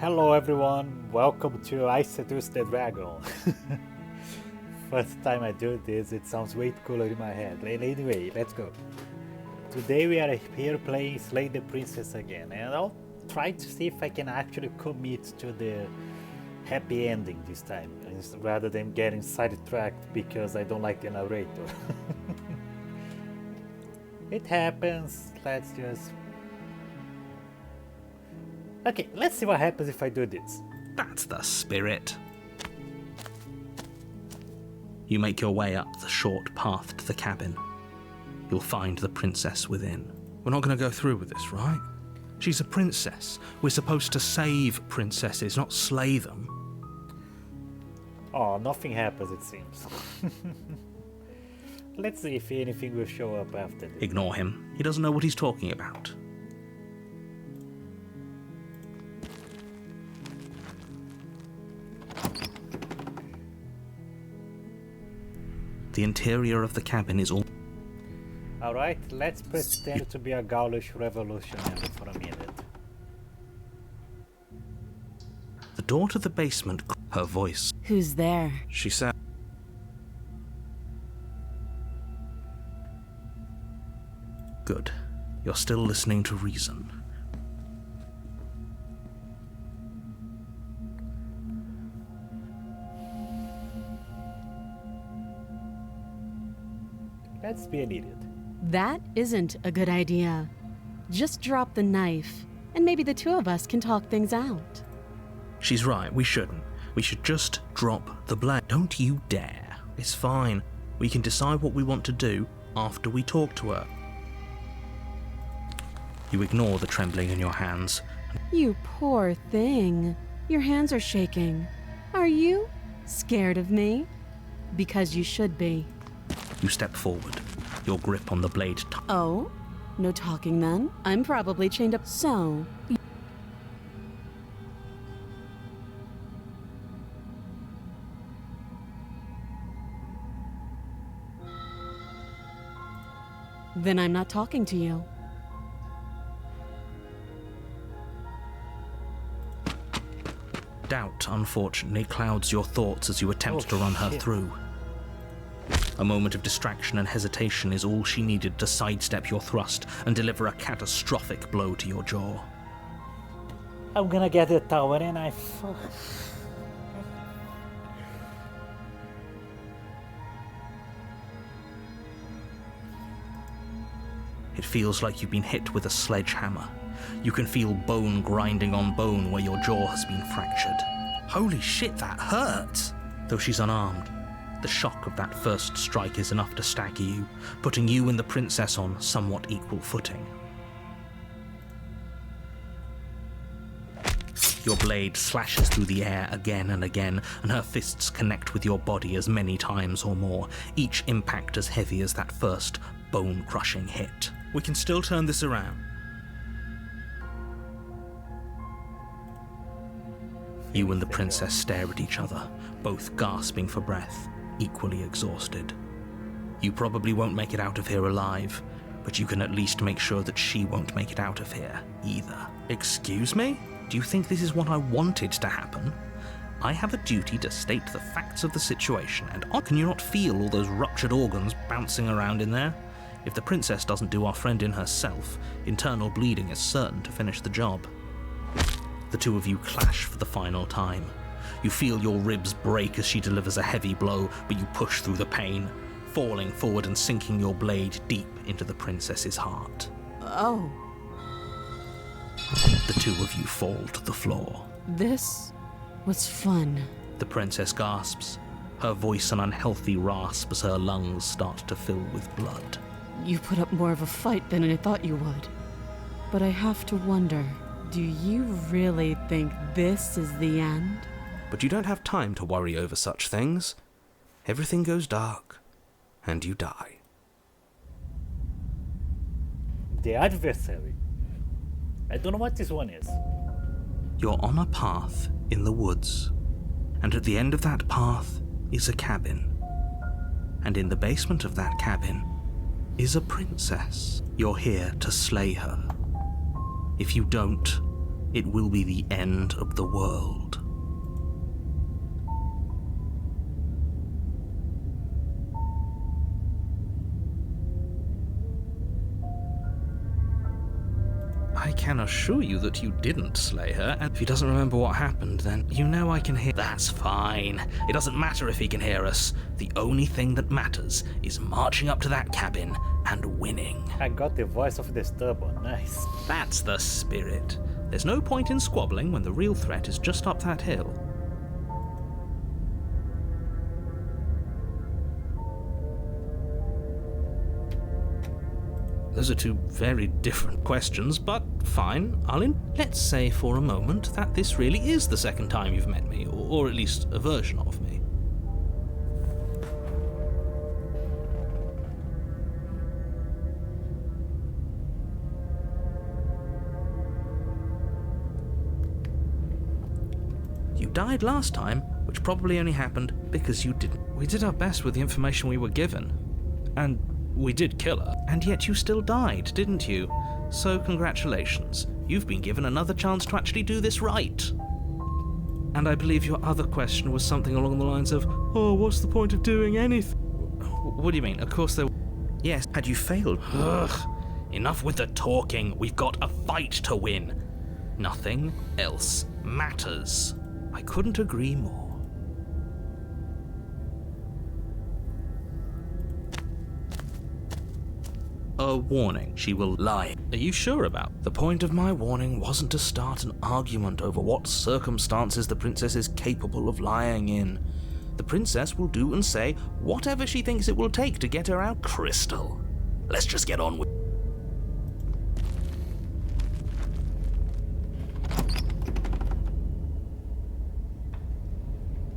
Hello everyone, welcome to I Seduced the Dragon. First time I do this, it sounds way cooler in my head. Anyway, let's go. Today we are here playing Slay the Princess again, and I'll try to see if I can actually commit to the happy ending this time, rather than getting sidetracked because I don't like the narrator. It happens, let's just... Okay, let's see what happens if I do this. That's the spirit. You make your way up the short path to the cabin. You'll find the princess within. We're not going to go through with this, right? She's a princess. We're supposed to save princesses, not slay them. Oh, nothing happens, it seems. Let's see if anything will show up after this. Ignore him. He doesn't know what he's talking about. The interior of the cabin is all... Alright, let's pretend to be a Gaulish revolutionary for a minute. The door to the basement... Her voice... Who's there? She said... Good. You're still listening to reason. Let's be an idiot. That isn't a good idea. Just drop the knife, and maybe the two of us can talk things out. She's right, we shouldn't. We should just drop the blade. Don't you dare. It's fine. We can decide what we want to do after we talk to her. You ignore the trembling in your hands. You poor thing. Your hands are shaking. Are you scared of me? Because you should be. You step forward, your grip on the blade tight. Oh? No talking then? I'm probably chained up. So... Then I'm not talking to you. Doubt, unfortunately, clouds your thoughts as you attempt to run her through. A moment of distraction and hesitation is all she needed to sidestep your thrust and deliver a catastrophic blow to your jaw. I'm gonna get the tower and I... It feels like you've been hit with a sledgehammer. You can feel bone grinding on bone where your jaw has been fractured. Holy shit, that hurts! Though she's unarmed, the shock of that first strike is enough to stagger you, putting you and the princess on somewhat equal footing. Your blade slashes through the air again and again, and her fists connect with your body as many times or more, each impact as heavy as that first bone-crushing hit. We can still turn this around. You and the princess stare at each other, both gasping for breath, equally exhausted. You probably won't make it out of here alive, but you can at least make sure that she won't make it out of here either. Excuse me? Do you think this is what I wanted to happen? I have a duty to state the facts of the situation, and can you not feel all those ruptured organs bouncing around in there? If the princess doesn't do our friend in herself, internal bleeding is certain to finish the job. The two of you clash for the final time. You feel your ribs break as she delivers a heavy blow, but you push through the pain, falling forward and sinking your blade deep into the princess's heart. Oh. The two of you fall to the floor. This was fun. The princess gasps, her voice an unhealthy rasp as her lungs start to fill with blood. You put up more of a fight than I thought you would. But I have to wonder, do you really think this is the end? But you don't have time to worry over such things. Everything goes dark, and you die. The Adversary. I don't know what this one is. You're on a path in the woods, and at the end of that path is a cabin. And in the basement of that cabin is a princess. You're here to slay her. If you don't, it will be the end of the world. I can assure you that you didn't slay her, and if he doesn't remember what happened, then you know I can hear— That's fine. It doesn't matter if he can hear us. The only thing that matters is marching up to that cabin and winning. I got the voice of the stubborn, nice. That's the spirit. There's no point in squabbling when the real threat is just up that hill. Those are two very different questions, but fine. Let's say for a moment that this really is the second time you've met me, or at least a version of me. You died last time, which probably only happened because you didn't. We did our best with the information we were given. And we did kill her, and yet you still died, didn't you? So congratulations, you've been given another chance to actually do this right. And I believe your other question was something along the lines of, oh, what's the point of doing anything? What do you mean? Of course there— Yes, had you failed— Ugh, enough with the talking, we've got a fight to win. Nothing else matters. I couldn't agree more. A warning. She will lie. Are you sure about? The point of my warning wasn't to start an argument over what circumstances the princess is capable of lying in. The princess will do and say whatever she thinks it will take to get her out. Crystal, let's just get on with—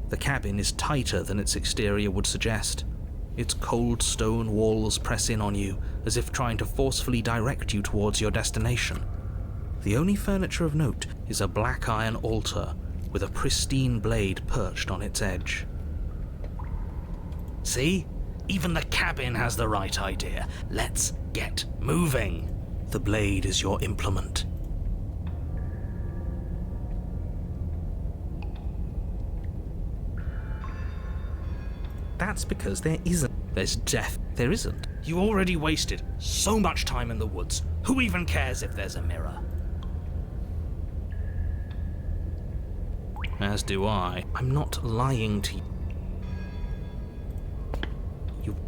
The cabin is tighter than its exterior would suggest. Its cold stone walls press in on you, as if trying to forcefully direct you towards your destination. The only furniture of note is a black iron altar with a pristine blade perched on its edge. See? Even the cabin has the right idea. Let's get moving. The blade is your implement. That's because there isn't. There's death. There isn't. You already wasted so much time in the woods. Who even cares if there's a mirror? As do I. I'm not lying to you.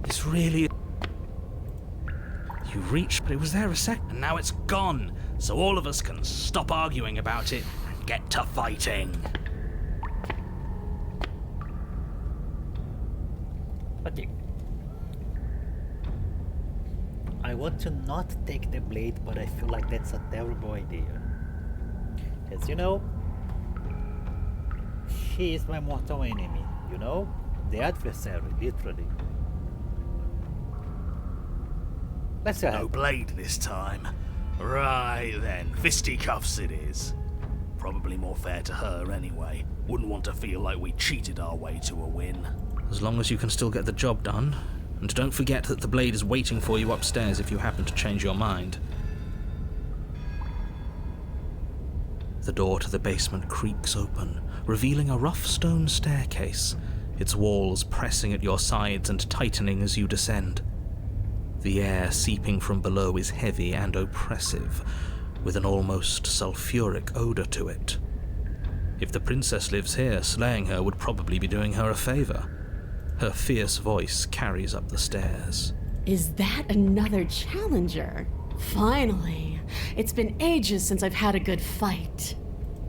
It's really— You reached, but it was there a sec, and now it's gone. So all of us can stop arguing about it and get to fighting. Okay. I want to not take the blade, but I feel like that's a terrible idea. As you know, she is my mortal enemy, you know? The adversary, literally. Let's go ahead. No blade this time. Right then, fisticuffs it is. Probably more fair to her anyway. Wouldn't want to feel like we cheated our way to a win. As long as you can still get the job done. And don't forget that the blade is waiting for you upstairs if you happen to change your mind. The door to the basement creaks open, revealing a rough stone staircase, its walls pressing at your sides and tightening as you descend. The air seeping from below is heavy and oppressive, with an almost sulfuric odor to it. If the princess lives here, slaying her would probably be doing her a favor. Her fierce voice carries up the stairs. Is that another challenger? Finally. It's been ages since I've had a good fight.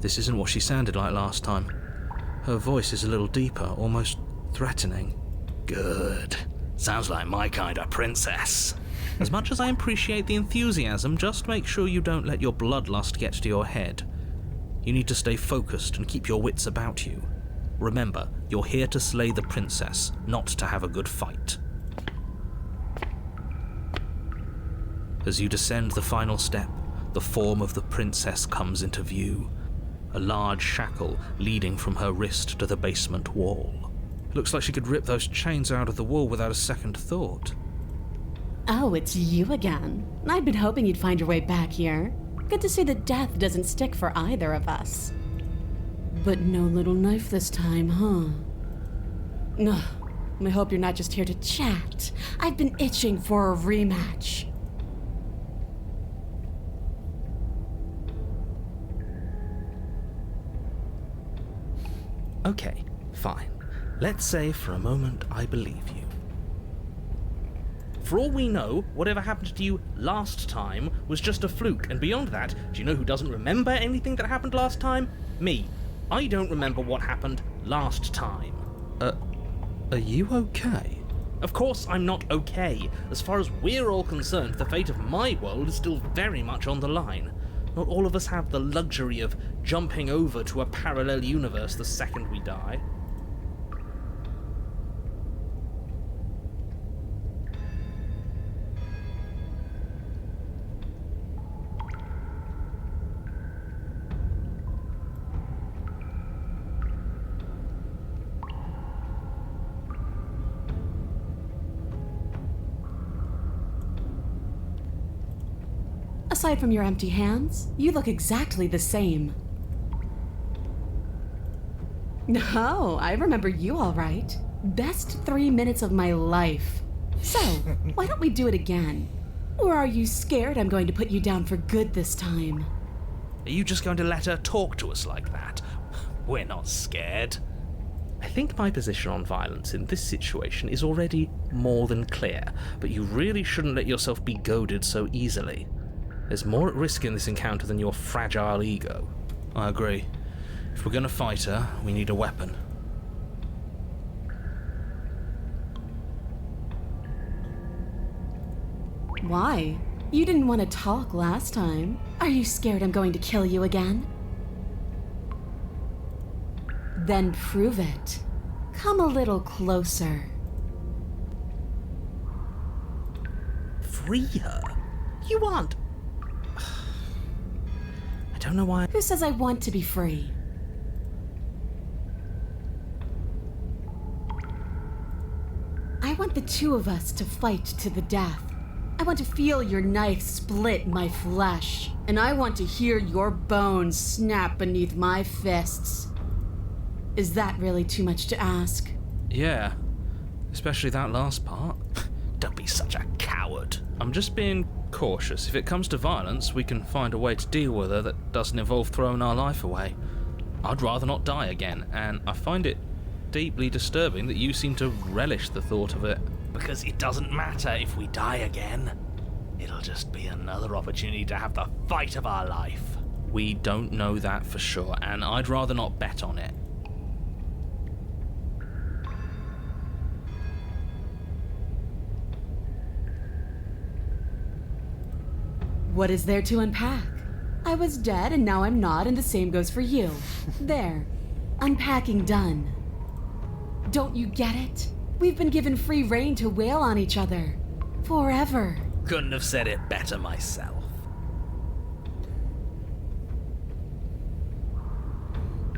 This isn't what she sounded like last time. Her voice is a little deeper, almost threatening. Good. Sounds like my kind of princess. As much as I appreciate the enthusiasm, just make sure you don't let your bloodlust get to your head. You need to stay focused and keep your wits about you. Remember, you're here to slay the princess, not to have a good fight. As you descend the final step, the form of the princess comes into view. A large shackle leading from her wrist to the basement wall. Looks like she could rip those chains out of the wall without a second thought. Oh, it's you again. I'd been hoping you'd find your way back here. Good to see that death doesn't stick for either of us. But no little knife this time, huh? No, I hope you're not just here to chat. I've been itching for a rematch. Okay, fine. Let's say for a moment I believe you. For all we know, whatever happened to you last time was just a fluke, and beyond that, do you know who doesn't remember anything that happened last time? Me. I don't remember what happened last time. Are you okay? Of course I'm not okay. As far as we're all concerned, the fate of my world is still very much on the line. Not all of us have the luxury of jumping over to a parallel universe the second we die. Aside from your empty hands, you look exactly the same. No, I remember you all right. Best 3 minutes of my life. So, why don't we do it again? Or are you scared I'm going to put you down for good this time? Are you just going to let her talk to us like that? We're not scared. I think my position on violence in this situation is already more than clear, but you really shouldn't let yourself be goaded so easily. There's more at risk in this encounter than your fragile ego. I agree. If we're gonna fight her, we need a weapon. Why? You didn't want to talk last time. Are you scared I'm going to kill you again? Then prove it. Come a little closer. Free her? You aren't... I don't know why... Who says I want to be free? I want the two of us to fight to the death. I want to feel your knife split my flesh, and I want to hear your bones snap beneath my fists. Is that really too much to ask? Yeah, especially that last part. Don't be such a coward. I'm just being cautious. If it comes to violence, we can find a way to deal with her that doesn't involve throwing our life away. I'd rather not die again, and I find it deeply disturbing that you seem to relish the thought of it. Because it doesn't matter if we die again. It'll just be another opportunity to have the fight of our life. We don't know that for sure, and I'd rather not bet on it. What is there to unpack? I was dead and now I'm not, and the same goes for you. There. Unpacking done. Don't you get it? We've been given free rein to wail on each other. Forever. Couldn't have said it better myself.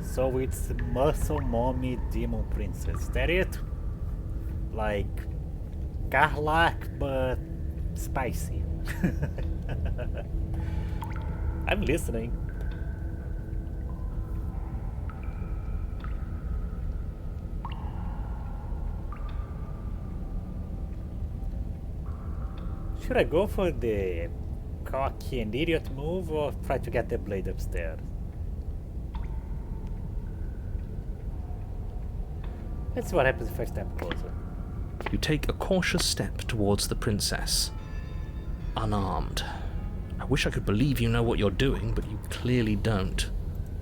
So it's Muscle Mommy Demon Princess. Is that it? Like garlic but spicy. I'm listening. Should I go for the cocky and idiot move or try to get the blade upstairs? Let's see what happens if I step closer. You take a cautious step towards the princess, unarmed. I wish I could believe you know what you're doing, but you clearly don't.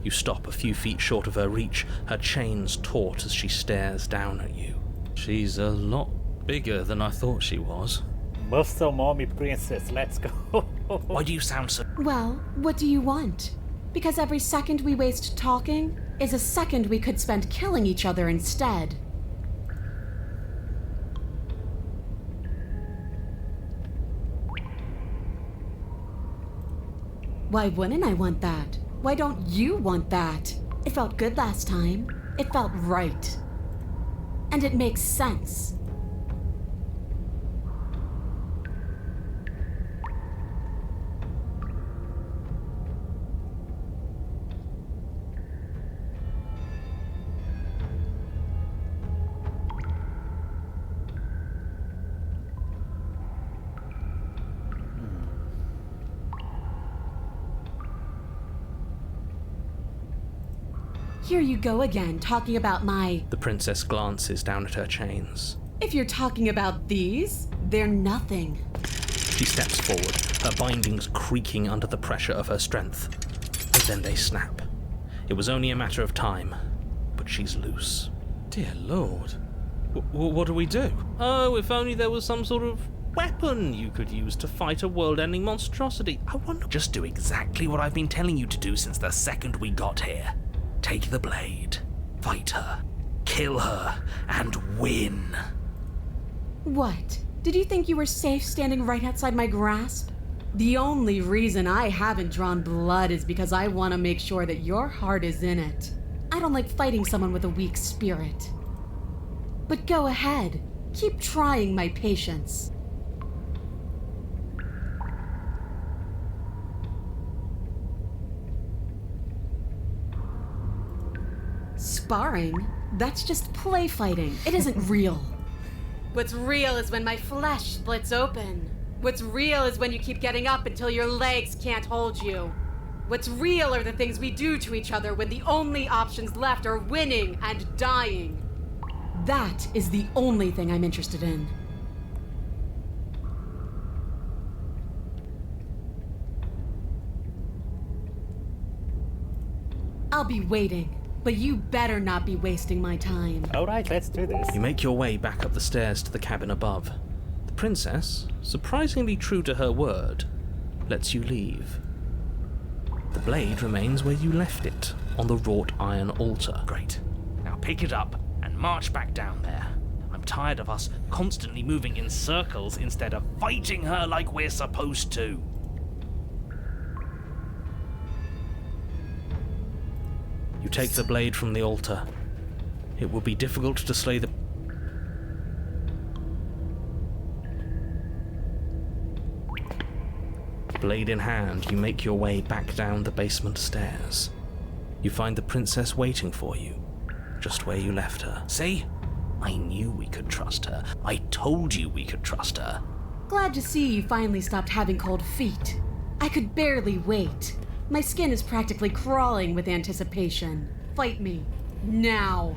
You stop a few feet short of her reach, her chains taut as she stares down at you. She's a lot bigger than I thought she was. Muscle Mommy Princess, let's go. Why do you sound so... Well, what do you want? Because every second we waste talking is a second we could spend killing each other instead. Why wouldn't I want that? Why don't you want that? It felt good last time. It felt right. And it makes sense. Here you go again, talking about my... The princess glances down at her chains. If you're talking about these, they're nothing. She steps forward, her bindings creaking under the pressure of her strength. But then they snap. It was only a matter of time, but she's loose. Dear Lord. What do we do? Oh, if only there was some sort of weapon you could use to fight a world-ending monstrosity. I wonder... Just do exactly what I've been telling you to do since the second we got here. Take the blade, fight her, kill her, and win. What? Did you think you were safe standing right outside my grasp? The only reason I haven't drawn blood is because I want to make sure that your heart is in it. I don't like fighting someone with a weak spirit. But go ahead. Keep trying my patience. Sparring? That's just play fighting. It isn't real. What's real is when my flesh splits open. What's real is when you keep getting up until your legs can't hold you. What's real are the things we do to each other when the only options left are winning and dying. That is the only thing I'm interested in. I'll be waiting. But you better not be wasting my time. Alright, let's do this. You make your way back up the stairs to the cabin above. The princess, surprisingly true to her word, lets you leave. The blade remains where you left it, on the wrought iron altar. Great. Now pick it up and march back down there. I'm tired of us constantly moving in circles instead of fighting her like we're supposed to. You take the blade from the altar. It will be difficult to slay the... Blade in hand, you make your way back down the basement stairs. You find the princess waiting for you, just where you left her. See? I knew we could trust her. I told you we could trust her. Glad to see you finally stopped having cold feet. I could barely wait. My skin is practically crawling with anticipation. Fight me. Now.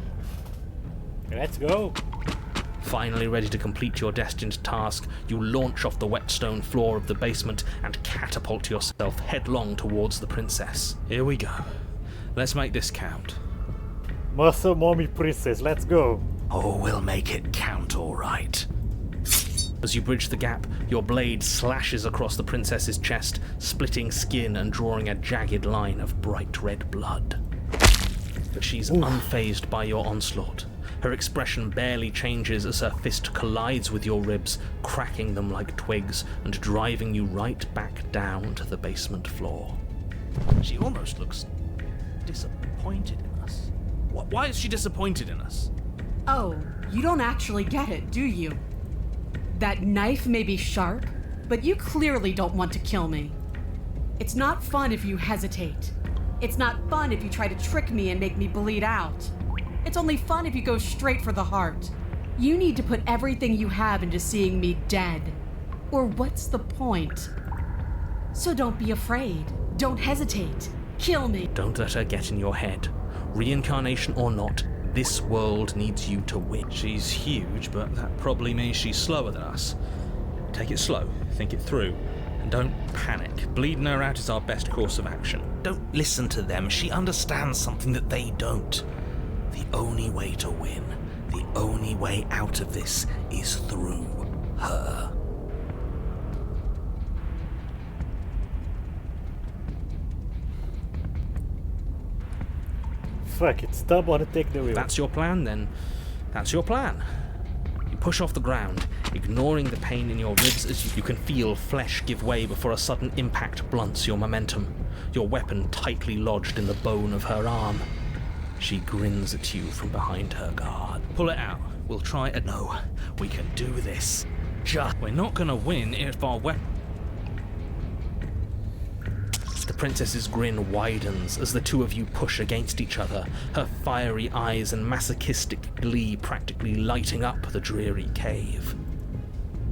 Let's go. Finally ready to complete your destined task, you launch off the wet stone floor of the basement and catapult yourself headlong towards the princess. Here we go. Let's make this count. Muscle mommy princess, let's go. Oh, we'll make it count, all right. As you bridge the gap, your blade slashes across the princess's chest, splitting skin and drawing a jagged line of bright red blood. But she's unfazed by your onslaught. Her expression barely changes as her fist collides with your ribs, cracking them like twigs and driving you right back down to the basement floor. She almost looks disappointed in us. Why is she disappointed in us? Oh, you don't actually get it, do you? That knife may be sharp, but you clearly don't want to kill me. It's not fun if you hesitate. It's not fun if you try to trick me and make me bleed out. It's only fun if you go straight for the heart. You need to put everything you have into seeing me dead. Or what's the point? So don't be afraid. Don't hesitate. Kill me. Don't let her get in your head. Reincarnation or not, this world needs you to win. She's huge, but that probably means she's slower than us. Take it slow, think it through, and don't panic. Bleeding her out is our best course of action. Don't listen to them. She understands something that they don't. The only way to win, the only way out of this is through her. Fuck it, stop want to take the wheel. That's your plan, then. That's your plan. You push off the ground, ignoring the pain in your ribs as you can feel flesh give way before a sudden impact blunts your momentum, your weapon tightly lodged in the bone of her arm. She grins at you from behind her guard. Pull it out. We'll try it. No, we can do this. We're not gonna win if our weapon... The princess's grin widens as the two of you push against each other, her fiery eyes and masochistic glee practically lighting up the dreary cave.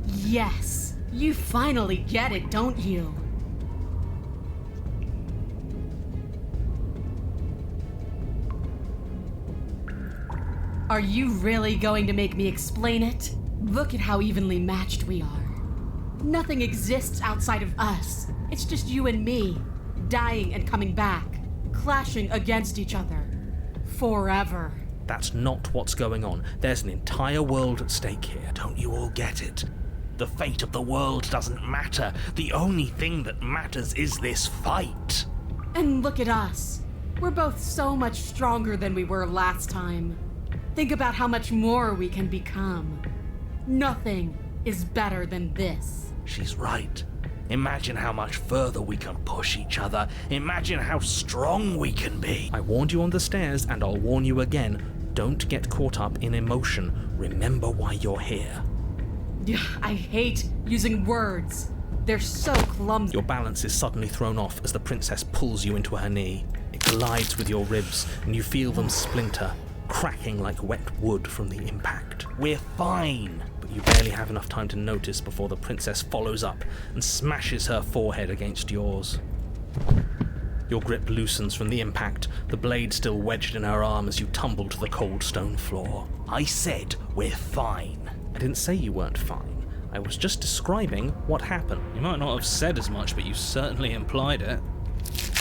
Yes, you finally get it, don't you? Are you really going to make me explain it? Look at how evenly matched we are. Nothing exists outside of us. It's just you and me, dying and coming back, clashing against each other. Forever. That's not what's going on. There's an entire world at stake here. Don't you all get it? The fate of the world doesn't matter. The only thing that matters is this fight. And look at us. We're both so much stronger than we were last time. Think about how much more we can become. Nothing is better than this. She's right. Imagine how much further we can push each other. Imagine how strong we can be. I warned you on the stairs, and I'll warn you again. Don't get caught up in emotion. Remember why you're here. I hate using words. They're so clumsy. Your balance is suddenly thrown off as the princess pulls you into her knee. It collides with your ribs, and you feel them splinter, cracking like wet wood from the impact. We're fine. But you barely have enough time to notice before the princess follows up and smashes her forehead against yours. Your grip loosens from the impact, the blade still wedged in her arm as you tumble to the cold stone floor. I said we're fine. I didn't say you weren't fine. I was just describing what happened. You might not have said as much, but you certainly implied it.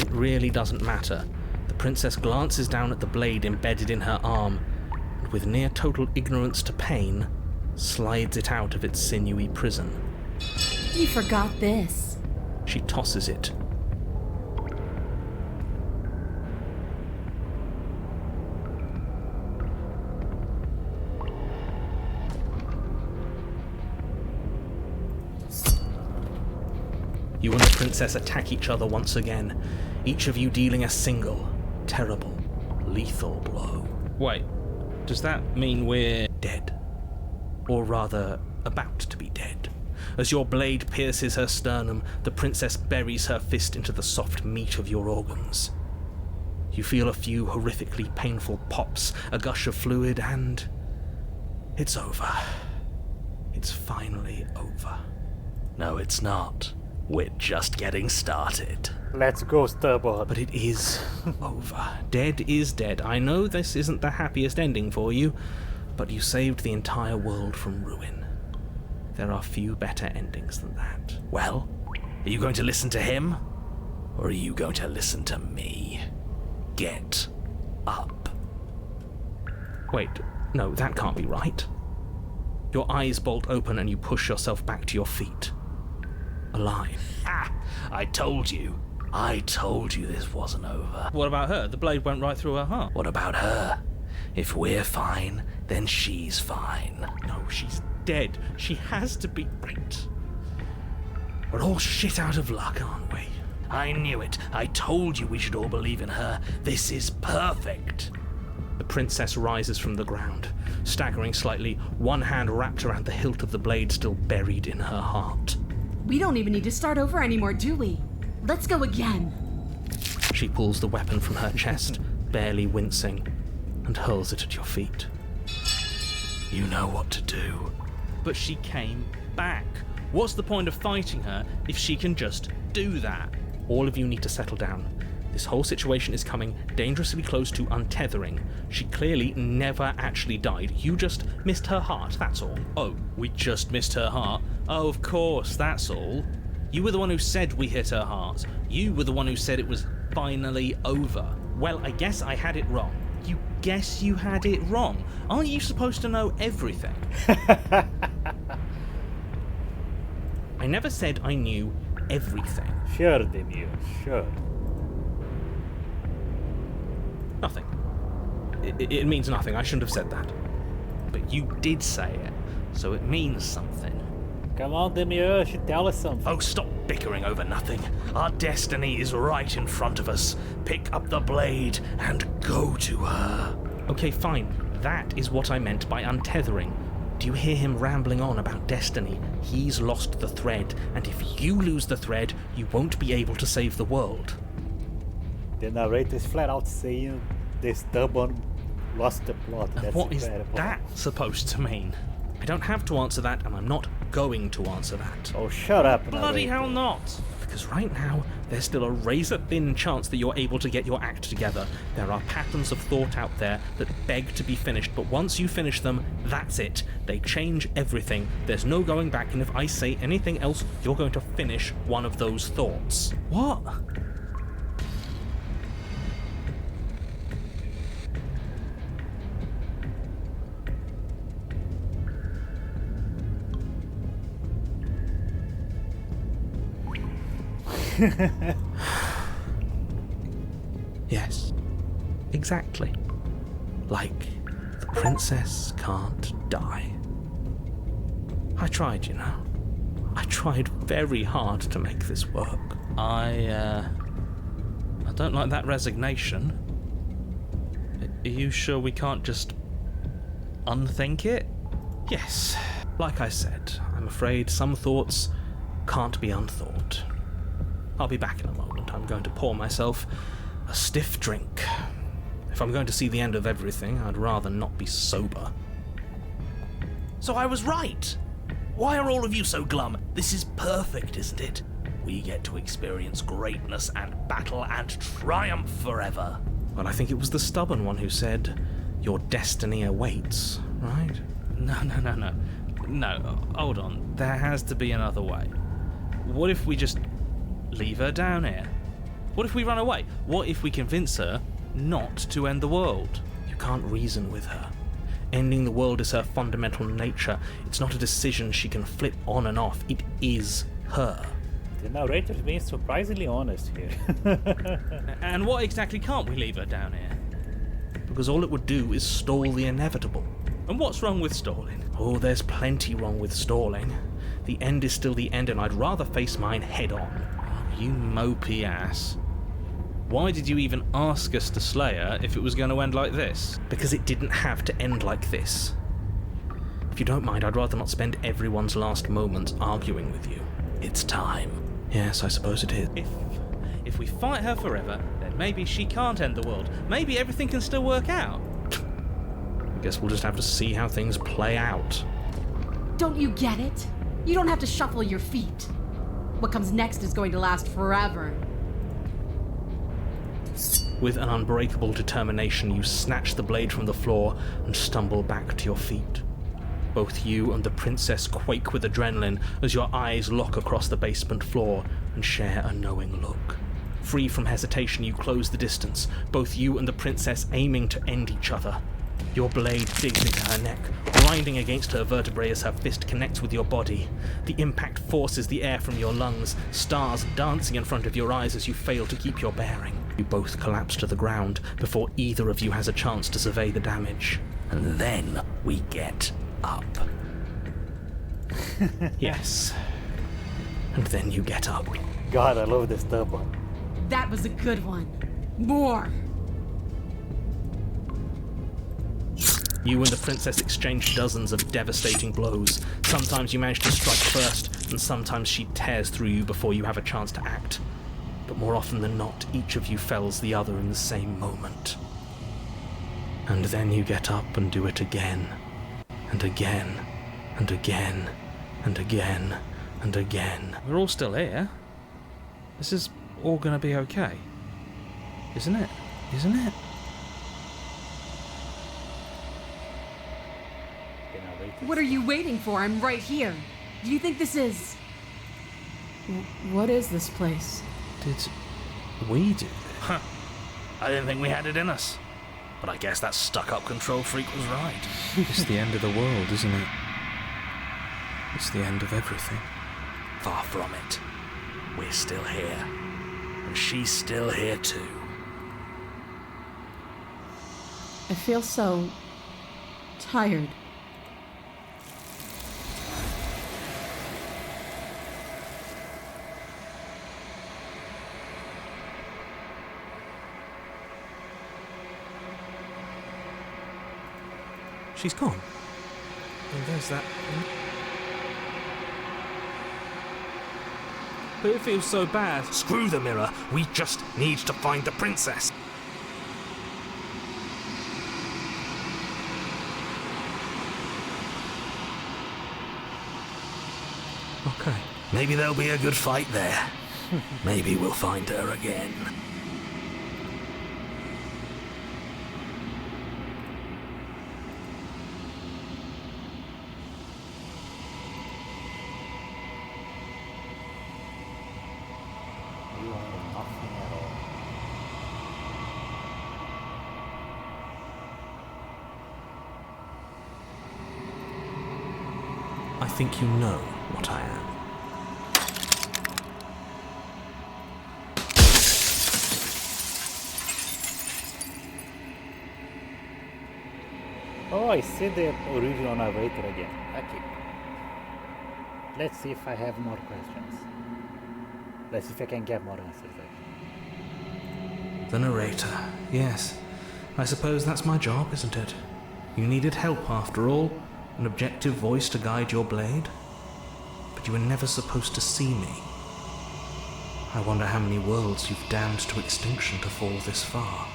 It really doesn't matter. The princess glances down at the blade embedded in her arm, and with near total ignorance to pain, slides it out of its sinewy prison. You forgot this. She tosses it. You and the princess attack each other once again, each of you dealing a single, terrible, lethal blow. Wait, does that mean we're Dead. Or rather, about to be dead. As your blade pierces her sternum, the princess buries her fist into the soft meat of your organs. You feel a few horrifically painful pops, a gush of fluid, and it's over. It's finally over. No, it's not. We're just getting started. Let's go, Stubborn. But it is over. Dead is dead. I know this isn't the happiest ending for you, but you saved the entire world from ruin. There are few better endings than that. Well, are you going to listen to him? Or are you going to listen to me? Get up. Wait, no, that can't be right. Your eyes bolt open and you push yourself back to your feet. Alive. Ah, I told you. I told you this wasn't over. What about her? The blade went right through her heart. What about her? If we're fine, then she's fine. No, she's dead. She has to be right. We're all shit out of luck, aren't we? I knew it. I told you we should all believe in her. This is perfect. The princess rises from the ground, staggering slightly, one hand wrapped around the hilt of the blade still buried in her heart. We don't even need to start over anymore, do we? Let's go again. She pulls the weapon from her chest, barely wincing, and hurls it at your feet. You know what to do. But she came back. What's the point of fighting her if she can just do that? All of you need to settle down. This whole situation is coming dangerously close to untethering. She clearly never actually died. You just missed her heart, that's all. Oh, we just missed her heart? Oh, of course, that's all. You were the one who said we hit her heart. You were the one who said it was finally over. Well, I guess I had it wrong. You guess you had it wrong? Aren't you supposed to know everything? I never said I knew everything. Sure, Demure, sure. Nothing. It means nothing. I shouldn't have said that. But you did say it, so it means something. Come on, Demure, should tell us something. Oh, stop bickering over nothing. Our destiny is right in front of us. Pick up the blade and go to her. Okay, fine. That is what I meant by untethering. Do you hear him rambling on about destiny? He's lost the thread, and if you lose the thread, you won't be able to save the world. The narrator is flat out saying the Stubborn lost the plot. And That's what is incredible. that supposed to mean? I don't have to answer that, and I'm not going to answer that. Oh, shut up, Bloody narrator. hell not! Because right now, there's still a razor-thin chance that you're able to get your act together. There are patterns of thought out there that beg to be finished, but once you finish them, that's it. They change everything. There's no going back, and if I say anything else, you're going to finish one of those thoughts. What? Yes, exactly. Like, the princess can't die. I tried, you know. I tried very hard to make this work. I don't like that resignation. Are you sure we can't just unthink it? Yes, like I said, I'm afraid some thoughts can't be unthought. I'll be back in a moment. I'm going to pour myself a stiff drink. If I'm going to see the end of everything, I'd rather not be sober. So I was right! Why are all of you so glum? This is perfect, isn't it? We get to experience greatness and battle and triumph forever. Well, I think it was the stubborn one who said, your destiny awaits, right? No, hold on. There has to be another way. What if we just leave her down here? What if we run away? What if we convince her not to end the world? You can't reason with her. Ending the world is her fundamental nature. It's not a decision she can flip on and off. It is her. The narrator's being surprisingly honest here. And what exactly can't we leave her down here? Because all it would do is stall the inevitable. And what's wrong with stalling? Oh, there's plenty wrong with stalling. The end is still the end, and I'd rather face mine head on. You mopey ass. Why did you even ask us to slay her if it was going to end like this? Because it didn't have to end like this. If you don't mind, I'd rather not spend everyone's last moments arguing with you. It's time. Yes, I suppose it is. If we fight her forever, then maybe she can't end the world. Maybe everything can still work out. I guess we'll just have to see how things play out. Don't you get it? You don't have to shuffle your feet. What comes next is going to last forever. With an unbreakable determination, you snatch the blade from the floor and stumble back to your feet. Both you and the princess quake with adrenaline as your eyes lock across the basement floor and share a knowing look. Free from hesitation, you close the distance, both you and the princess aiming to end each other. Your blade digs into her neck, grinding against her vertebrae as her fist connects with your body. The impact forces the air from your lungs, stars dancing in front of your eyes as you fail to keep your bearing. You both collapse to the ground before either of you has a chance to survey the damage. And then we get up. Yes. And then you get up. God, I love this double. That was a good one. More. You and the princess exchange dozens of devastating blows. Sometimes you manage to strike first, and sometimes she tears through you before you have a chance to act. But more often than not, each of you fells the other in the same moment. And then you get up and do it again, and again, and again, and again, and again. We're all still here. This is all gonna be okay. Isn't it? Isn't it? What are you waiting for? I'm right here. Do you think this is... What is this place? Did we do this? Huh. I didn't think we had it in us. But I guess that stuck-up control freak was right. It's the end of the world, isn't it? It's the end of everything. Far from it. We're still here. And she's still here too. I feel so... tired. She's gone. And there's that... But it feels so bad. Screw the mirror. We just need to find the princess. Okay. Maybe there'll be a good fight there. Maybe we'll find her again. You are nothing at all. I think you know what I am. Oh, I see the original narrator again. Okay. Let's see if I have more questions. Let's see if I can get more answers. The narrator. Yes. I suppose that's my job, isn't it? You needed help after all. An objective voice to guide your blade. But you were never supposed to see me. I wonder how many worlds you've damned to extinction to fall this far.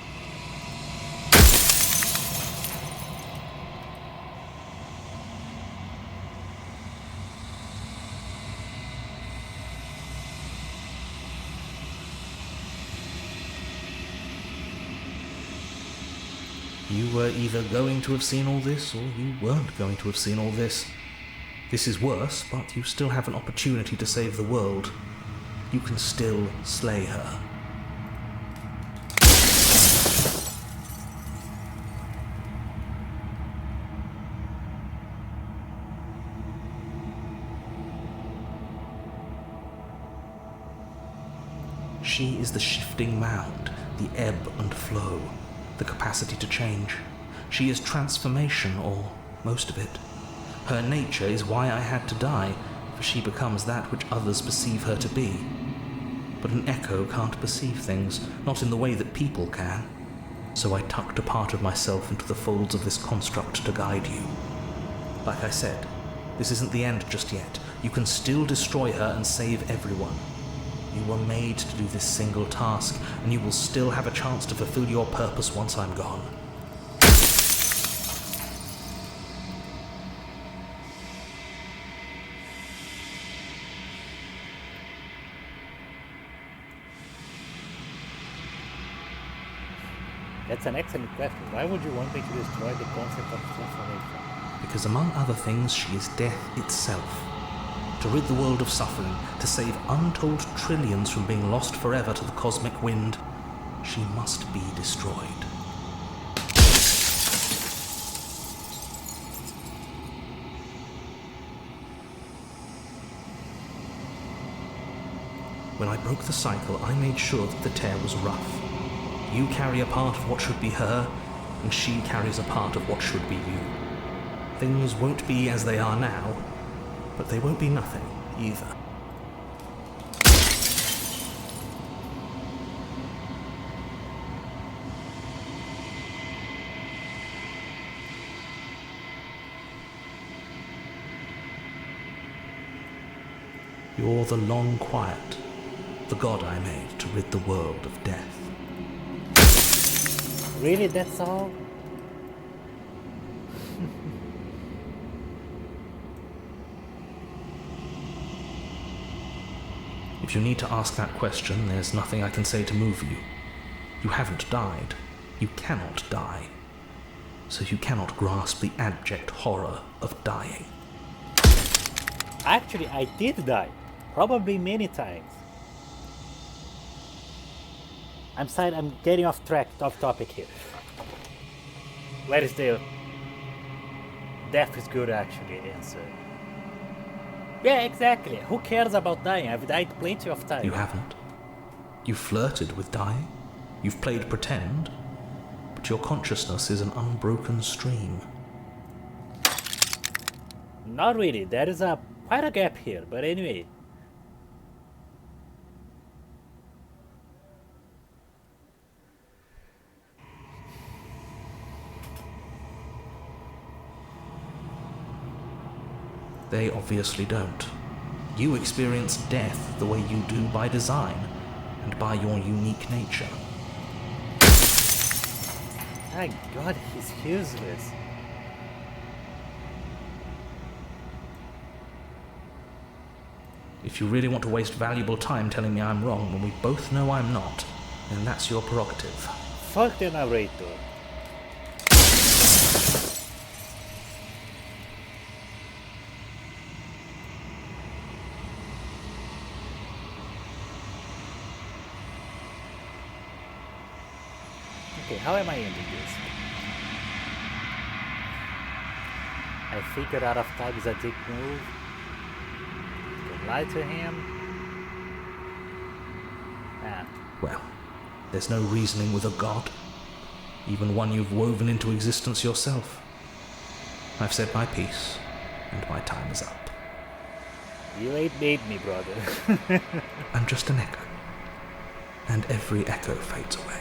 You were either going to have seen all this, or you weren't going to have seen all this. This is worse, but you still have an opportunity to save the world. You can still slay her. She is the shifting mound, the ebb and flow, the capacity to change. She is transformation, or most of it. Her nature is why I had to die, for she becomes that which others perceive her to be. But an echo can't perceive things, not in the way that people can. So I tucked a part of myself into the folds of this construct to guide you. Like I said, this isn't the end just yet. You can still destroy her and save everyone. You were made to do this single task, and you will still have a chance to fulfill your purpose once I'm gone. That's an excellent question. Why would you want me to destroy the concept of transformation? Because among other things, she is death itself. To rid the world of suffering, to save untold trillions from being lost forever to the cosmic wind, she must be destroyed. When I broke the cycle, I made sure that the tear was rough. You carry a part of what should be her, and she carries a part of what should be you. Things won't be as they are now, but they won't be nothing either. You're the long quiet, the god I made to rid the world of death. Really, that's all? If you need to ask that question, there's nothing I can say to move you. You haven't died. You cannot die. So you cannot grasp the abject horror of dying. Actually, I did die. Probably many times. I'm sorry, I'm getting off topic here. Where is the death is good actually answer? Yeah, exactly. Who cares about dying? I've died plenty of times. You haven't. You flirted with dying. You've played pretend. But your consciousness is an unbroken stream. Not really. There is quite a gap here, but anyway. They obviously don't. You experience death the way you do by design, and by your unique nature. My god, he's useless. If you really want to waste valuable time telling me I'm wrong when we both know I'm not, then that's your prerogative. Fuck the narrator. Okay, how am I ending this? I figured out of time is a dick move. Can lie to him. Ah. Well, there's no reasoning with a god, even one you've woven into existence yourself. I've said my piece, and my time is up. You ain't made me, brother. I'm just an echo, and every echo fades away.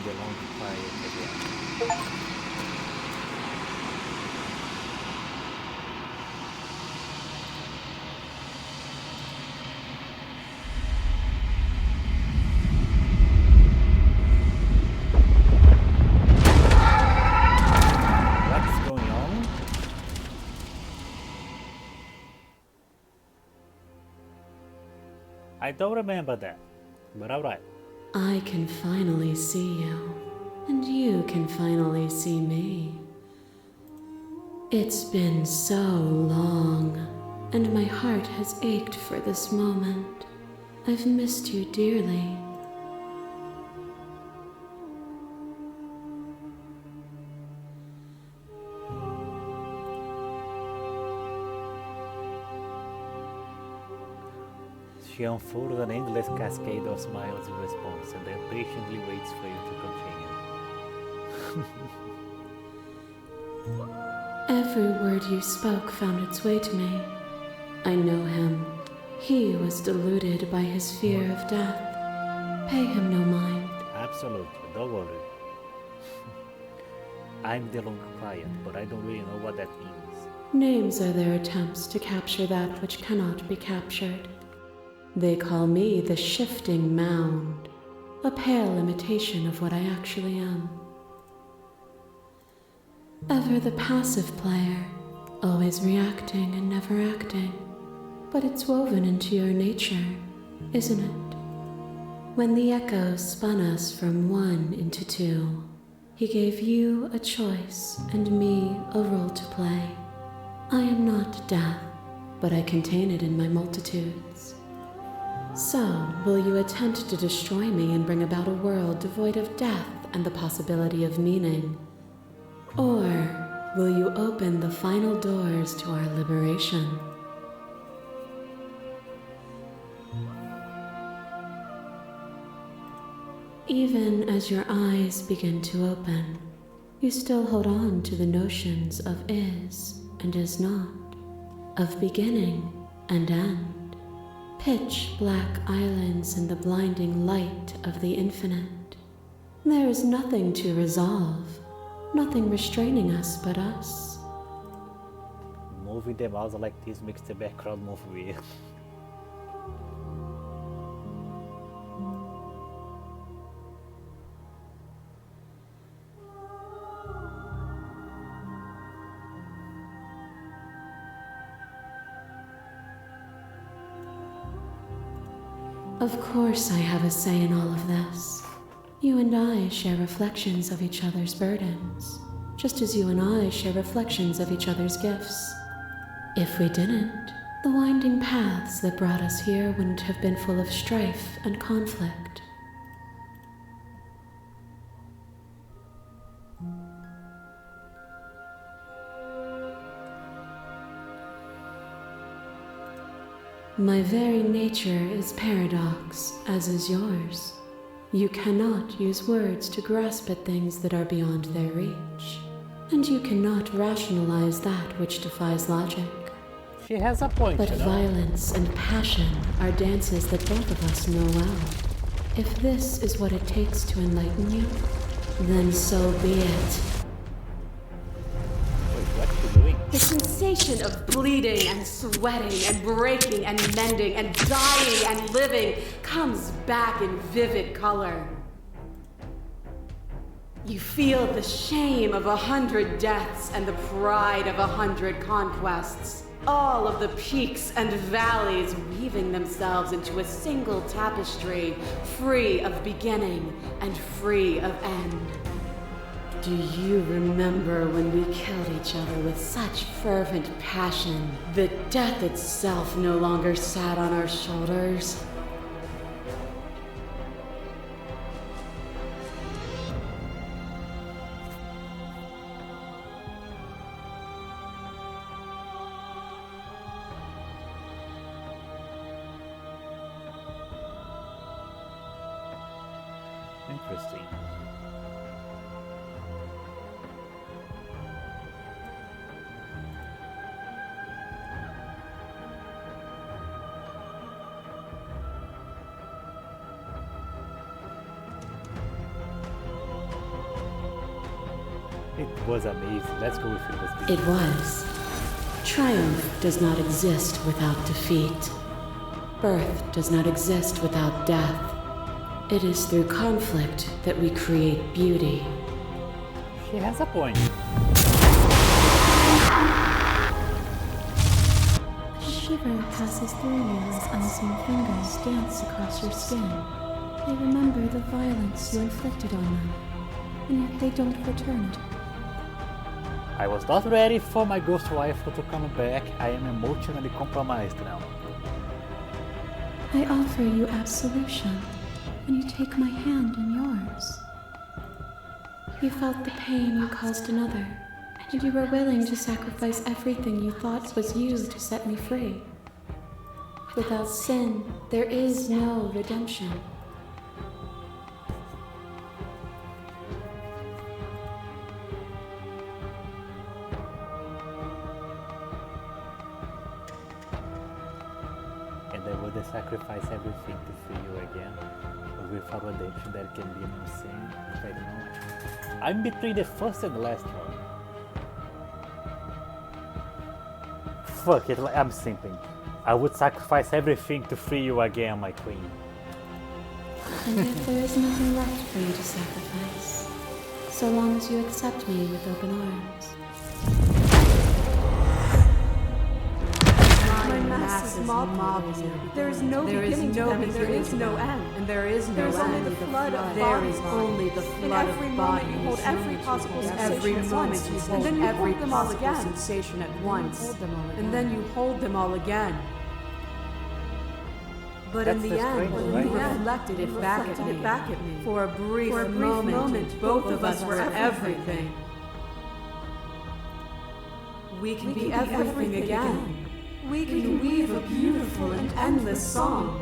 The long quiet again. What's going on? I don't remember that, but alright. I can finally see you, and you can finally see me. It's been so long, and my heart has ached for this moment. I've missed you dearly. She unfolds an endless cascade of smiles in response and then patiently waits for you to continue. Every word you spoke found its way to me. I know him. He was deluded by his fear of death. Pay him no mind. Absolutely, don't worry. I'm the long quiet, but I don't really know what that means. Names are their attempts to capture that which cannot be captured. They call me the shifting mound, a pale imitation of what I actually am. Ever the passive player, always reacting and never acting. But it's woven into your nature, isn't it? When the echo spun us from one into two, he gave you a choice and me a role to play. I am not death, but I contain it in my multitudes. So, will you attempt to destroy me and bring about a world devoid of death and the possibility of meaning? Or will you open the final doors to our liberation? Even as your eyes begin to open, you still hold on to the notions of is and is not, of beginning and end. Pitch black islands in the blinding light of the infinite. There is nothing to resolve, nothing restraining us but us. Moving the mouse like this makes the background move weird. Of course I have a say in all of this. You and I share reflections of each other's burdens, just as you and I share reflections of each other's gifts. If we didn't, the winding paths that brought us here wouldn't have been full of strife and conflict. My very nature is paradox, as is yours. You cannot use words to grasp at things that are beyond their reach, and you cannot rationalize that which defies logic. She has a point, But you know? violence and passion are dances that both of us know well. If this is what it takes to enlighten you, then so be it. Wait, what's she doing? The sensation sensation of bleeding and sweating and breaking and mending and dying and living comes back in vivid color. You feel the shame of 100 deaths and the pride of 100 conquests. All of the peaks and valleys weaving themselves into a single tapestry, free of beginning and free of end. Do you remember when we killed each other with such fervent passion that death itself no longer sat on our shoulders? Interesting. It was amazing. Let's go with it. It was. Triumph does not exist without defeat. Birth does not exist without death. It is through conflict that we create beauty. She has a point. A shiver passes through you as unseen fingers dance across your skin. They remember the violence you inflicted on them, and yet they don't return it. I was not ready for my ghost rifle to come back. I am emotionally compromised now. I offer you absolution, and you take my hand in yours. You felt the pain you caused another, and you were willing to sacrifice everything you thought was you to set me free. Without sin, there is no redemption. And I would sacrifice everything to free you again. But without redemption there can be no sin. I don't know. I'm between the first and the last one. Fuck it, I'm simping. I would sacrifice everything to free you again, my queen. And yet there is nothing left for you to sacrifice, so long as you accept me with open arms. My massive mob you. There is no beginning to them, and there is no end. And there is no There's end. only the flood of There bodies. is only the In flood every of moment bodies. you hold every possible Every sensation at moment once, you and hold then you every hold them all possible again. sensation at once, hold them all and then you hold them all again. But That's in the the end, strange when you way. reflected it back at me, for a brief moment, both of us were everything. We can be everything again. We can weave a beautiful and endless song.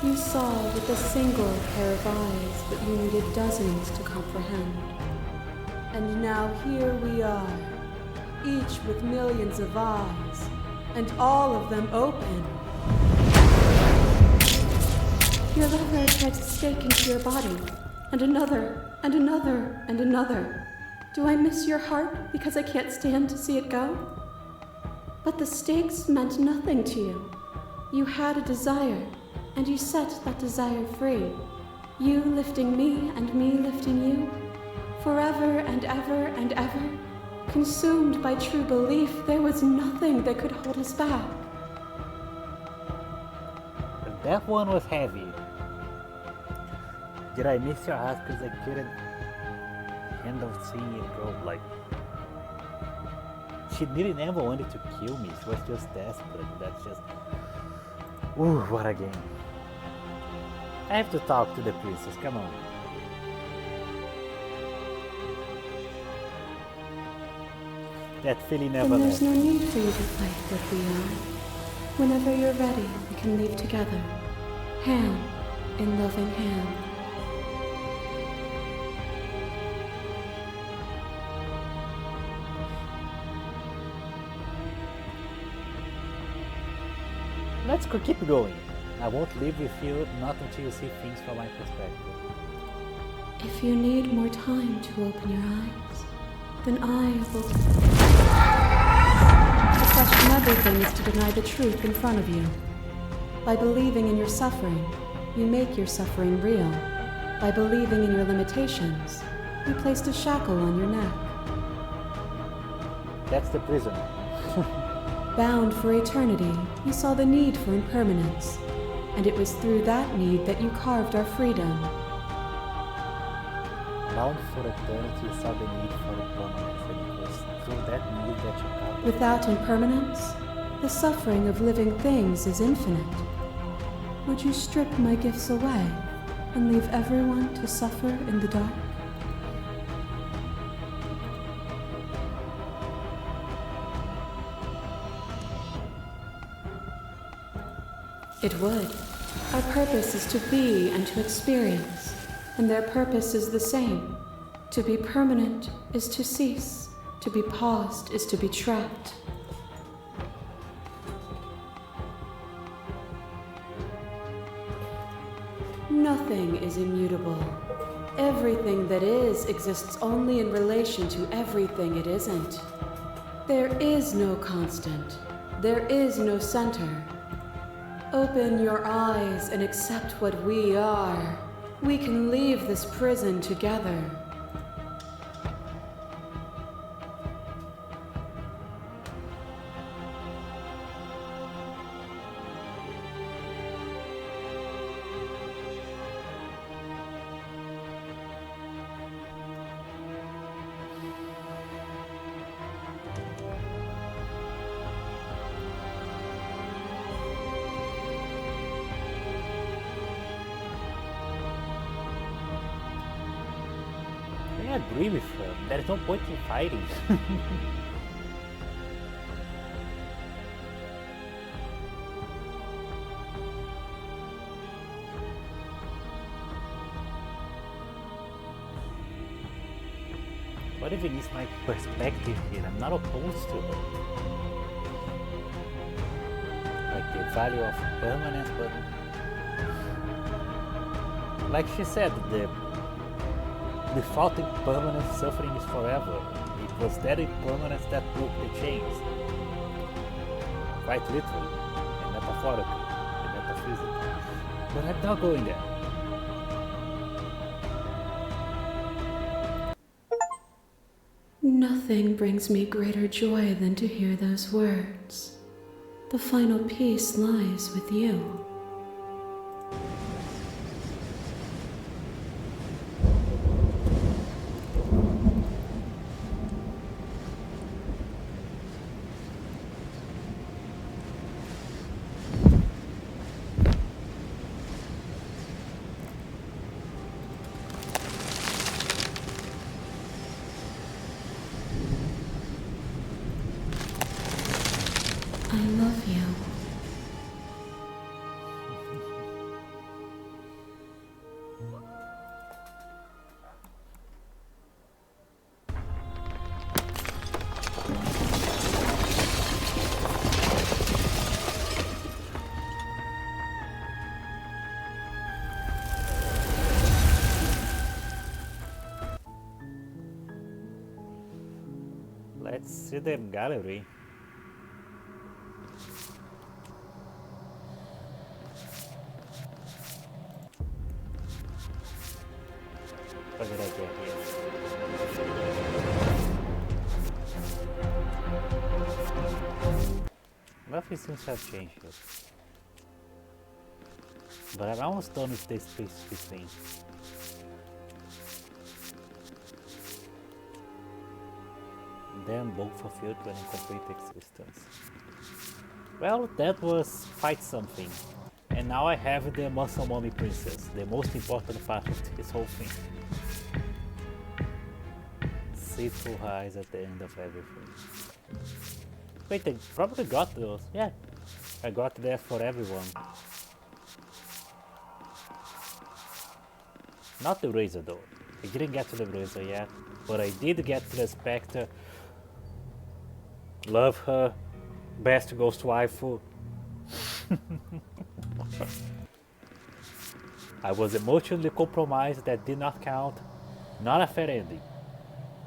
You saw with a single pair of eyes what you needed dozens to comprehend. And now here we are, each with millions of eyes, and all of them open. Your lover tried to stake into your body, and another, and another, and another. Do I miss your heart because I can't stand to see it go? But the stakes meant nothing to you. You had a desire, and you set that desire free. You lifting me and me lifting you. Forever and ever and ever. Consumed by true belief, there was nothing that could hold us back. That one was heavy. Did I miss your heart because I couldn't handle seeing it go? Like, she didn't ever wanted to kill me. She was just desperate. That's just, ooh, what a game. I have to talk to the princess. Come on. That feeling never Then there's left. no need for you to fight, but we are. Whenever you're ready, we can leave together. hand in loving hand. Let's keep going. I won't leave with you, not until you see things from my perspective. If you need more time to open your eyes, then I will... To question everything is to deny the truth in front of you. By believing in your suffering, you make your suffering real. By believing in your limitations, you placed a shackle on your neck. That's the prison. Bound for eternity, you saw the need for impermanence, and it was through that need that you carved our freedom. Bound for eternity, you saw the need for impermanence, and it was through that need that you carved. Without impermanence, the suffering of living things is infinite. Would you strip my gifts away and leave everyone to suffer in the dark? It would. Our purpose is to be and to experience, and their purpose is the same. To be permanent is to cease. To be paused is to be trapped. Nothing is immutable. Everything that is exists only in relation to everything it isn't. There is no constant. There is no center. Open your eyes and accept what we are. We can leave this prison together. I agree with her. There's no point in fighting. What even is my perspective here? I'm not opposed to her. Like the value of permanence, but like she said, the default impermanence suffering is forever. It was that impermanence that broke the chains. Quite literally, and metaphorically, and metaphysically. But I'm not going there. Nothing brings me greater joy than to hear those words. The final peace lies with you. I love you. Let's see the gallery. What did I get here? Nothing seems to have changed here. But I'm almost done with this specific thing. Then both fulfilled to an incomplete existence. Well, that was quite something. And now I have the Muscle Mommy Princess, the most important part of this whole thing. See through her eyes at the end of everything. Wait, I probably got those. Yeah, I got that for everyone. Not the Razor though. I didn't get to the Razor yet, but I did get to the Spectre. Love her. Best ghost waifu. I was emotionally compromised, that did not count. Not a fair ending.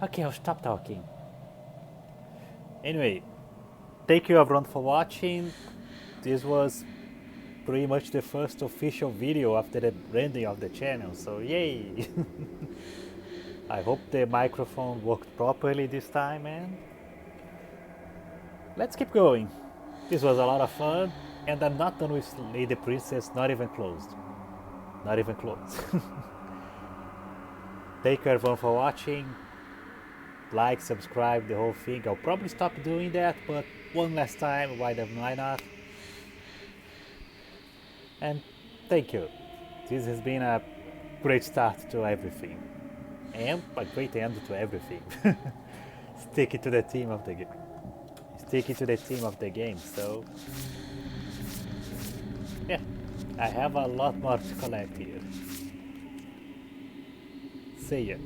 Okay, I'll stop talking. Anyway, thank you everyone for watching. This was pretty much the first official video after the branding of the channel, so yay! I hope the microphone worked properly this time, and let's keep going. This was a lot of fun, and I'm not done with Lady Princess, not even close. Not even close. Thank you everyone for watching. Like, subscribe, the whole thing. I'll probably stop doing that, but one last time, why not? And thank you. This has been a great start to everything. And a great end to everything. Sticking to the theme of the game. Sticking to the theme of the game, so yeah, I have a lot more to collect here. See ya.